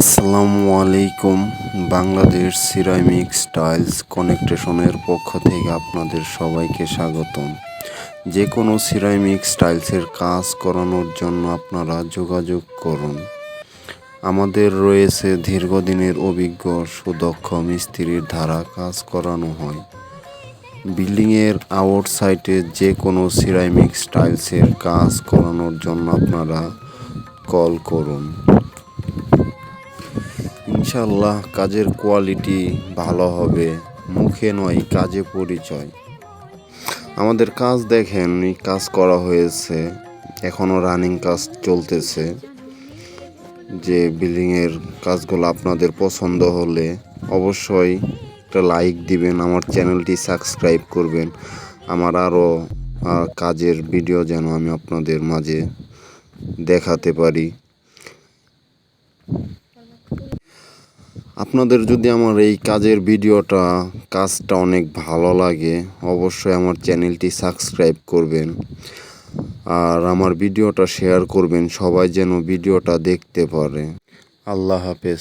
আসসালামু আলাইকুম। Bangladesh ceramic tiles কানেকশনের পক্ষ থেকে আপনাদের সবাইকে স্বাগতম। যে কোনো সিরামিক টাইলসের কাজ করানোর জন্য আপনারা যোগাযোগ করুন। আমাদের রয়েছে দীর্ঘদিনের অভিজ্ঞ সুদক্ষ মিস্ত্রির দ্বারা কাজ করানো হয়। বিল্ডিংয়ের আউটসাইডে যে কোনো সিরামিক টাইলসের কাজ করানোর জন্য আপনারা কল করুন। ইনশাল্লাহ কাজের কোয়ালিটি ভালো হবে, মুখে নয় কাজে পরিচয়। আমাদের কাজ দেখেন, কাজ করা হয়েছে, এখনও রানিং কাজ চলতেছে। যে বিল্ডিংয়ের কাজগুলো আপনাদের পছন্দ হলে অবশ্যই একটা লাইক দিবেন, আমার চ্যানেলটি সাবস্ক্রাইব করবেন। আমার আরও কাজের ভিডিও যেন আমি আপনাদের মাঝে দেখাতে পারি। আপনাদের যদি আমার এই কাজের কাজটা অনেক ভালো লাগে, অবশ্যই আমার চ্যানেলটি সাবস্ক্রাইব করবেন আর আমার ভিডিওটা শেয়ার করবেন, সবাই যেন ভিডিওটা দেখতে পারে। আল্লাহ হাফেজ।